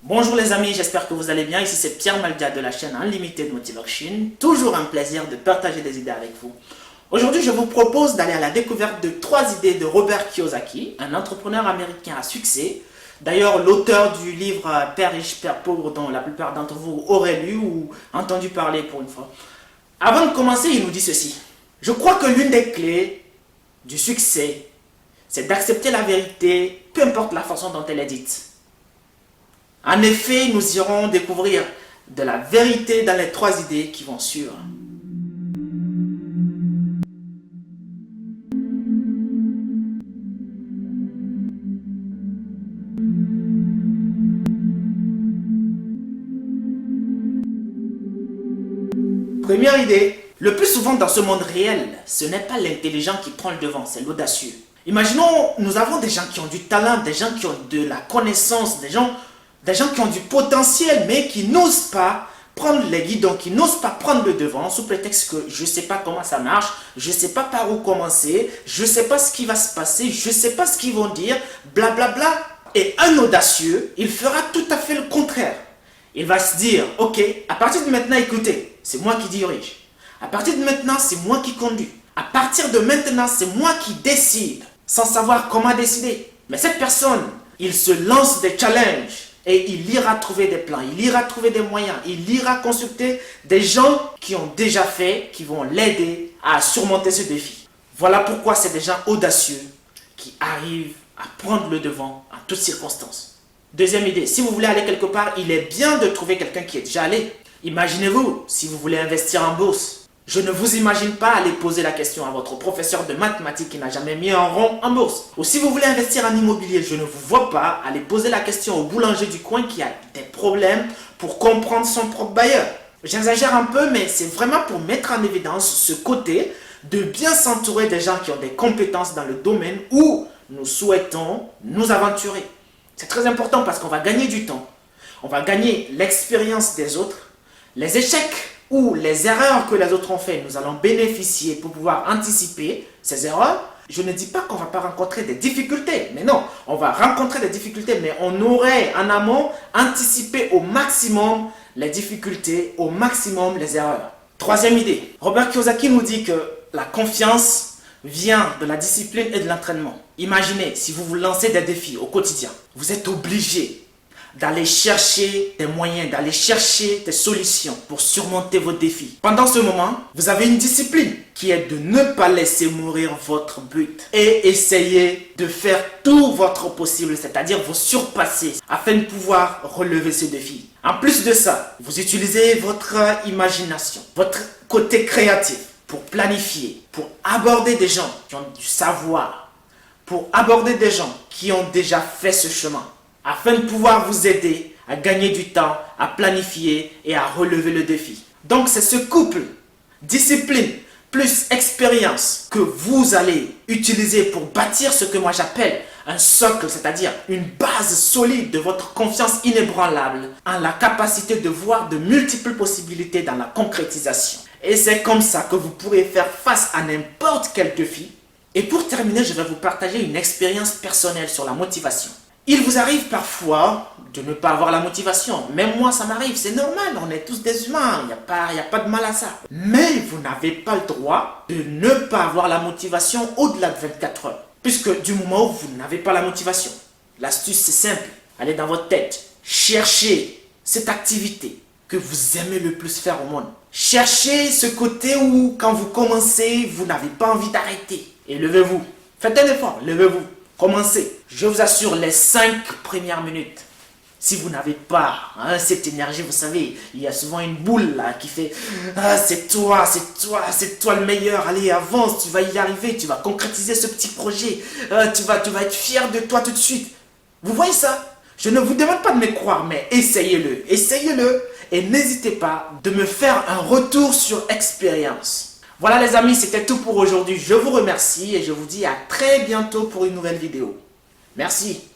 Bonjour les amis, j'espère que vous allez bien. Ici c'est Pierre Maldia de la chaîne Unlimited Motivation. Toujours un plaisir de partager des idées avec vous. Aujourd'hui, je vous propose d'aller à la découverte de 3 idées de Robert Kiyosaki, un entrepreneur américain à succès. D'ailleurs, l'auteur du livre Père riche, Père pauvre, dont la plupart d'entre vous auraient lu ou entendu parler pour une fois. Avant de commencer, il nous dit ceci. Je crois que l'une des clés du succès, c'est d'accepter la vérité, peu importe la façon dont elle est dite. En effet, nous irons découvrir de la vérité dans les 3 idées qui vont suivre. Première idée, le plus souvent dans ce monde réel, ce n'est pas l'intelligent qui prend le devant, c'est l'audacieux. Imaginons, nous avons des gens qui ont du talent, des gens qui ont de la connaissance, des gens qui ont du potentiel, mais qui n'osent pas prendre les guidons, qui n'osent pas prendre le devant, sous prétexte que je ne sais pas comment ça marche, je ne sais pas par où commencer, je ne sais pas ce qui va se passer, je ne sais pas ce qu'ils vont dire, blablabla. Et un audacieux, il fera tout à fait le contraire. Il va se dire, ok, à partir de maintenant, écoutez, c'est moi qui dirige. À partir de maintenant, c'est moi qui conduis. À partir de maintenant, c'est moi qui décide, sans savoir comment décider. Mais cette personne, il se lance des challenges. Et il ira trouver des plans, il ira trouver des moyens, il ira consulter des gens qui ont déjà fait, qui vont l'aider à surmonter ce défi. Voilà pourquoi c'est des gens audacieux qui arrivent à prendre le devant en toutes circonstances. Deuxième idée, si vous voulez aller quelque part, il est bien de trouver quelqu'un qui est déjà allé. Imaginez-vous, si vous voulez investir en bourse, je ne vous imagine pas aller poser la question à votre professeur de mathématiques qui n'a jamais mis un rond en bourse. Ou si vous voulez investir en immobilier, je ne vous vois pas aller poser la question au boulanger du coin qui a des problèmes pour comprendre son propre bailleur. J'exagère un peu, mais c'est vraiment pour mettre en évidence ce côté de bien s'entourer des gens qui ont des compétences dans le domaine où nous souhaitons nous aventurer. C'est très important parce qu'on va gagner du temps, on va gagner l'expérience des autres, les échecs ou les erreurs que les autres ont fait, nous allons bénéficier pour pouvoir anticiper ces erreurs. Je ne dis pas qu'on ne va pas rencontrer des difficultés, mais non, on va rencontrer des difficultés, mais on aurait en amont anticipé au maximum les difficultés, au maximum les erreurs. Troisième idée, Robert Kiyosaki nous dit que la confiance vient de la discipline et de l'entraînement. Imaginez, si vous vous lancez des défis au quotidien, vous êtes obligé d'aller chercher des moyens, d'aller chercher des solutions pour surmonter vos défis. Pendant ce moment, vous avez une discipline qui est de ne pas laisser mourir votre but et essayer de faire tout votre possible, c'est-à-dire vous surpasser afin de pouvoir relever ce défi. En plus de ça, vous utilisez votre imagination, votre côté créatif pour planifier, pour aborder des gens qui ont du savoir, pour aborder des gens qui ont déjà fait ce chemin, afin de pouvoir vous aider à gagner du temps, à planifier et à relever le défi. Donc c'est ce couple, discipline plus expérience que vous allez utiliser pour bâtir ce que moi j'appelle un socle, c'est-à-dire une base solide de votre confiance inébranlable en la capacité de voir de multiples possibilités dans la concrétisation. Et c'est comme ça que vous pourrez faire face à n'importe quel défi. Et pour terminer, je vais vous partager une expérience personnelle sur la motivation. Il vous arrive parfois de ne pas avoir la motivation. Même moi, ça m'arrive, c'est normal, on est tous des humains, il n'y a pas de mal à ça. Mais vous n'avez pas le droit de ne pas avoir la motivation au-delà de 24 heures. Puisque du moment où vous n'avez pas la motivation, l'astuce c'est simple, allez dans votre tête, cherchez cette activité que vous aimez le plus faire au monde. Cherchez ce côté où quand vous commencez, vous n'avez pas envie d'arrêter. Et levez-vous, faites un effort, levez-vous. Commencez. Je vous assure, les 5 premières minutes, si vous n'avez pas cette énergie, vous savez, il y a souvent une boule là qui fait « Ah, c'est toi le meilleur, allez, avance, tu vas y arriver, tu vas concrétiser ce petit projet, tu vas être fier de toi tout de suite. » Vous voyez ça? Je ne vous demande pas de me croire, mais essayez-le et n'hésitez pas de me faire un retour sur expérience. Voilà les amis, c'était tout pour aujourd'hui. Je vous remercie et je vous dis à très bientôt pour une nouvelle vidéo. Merci.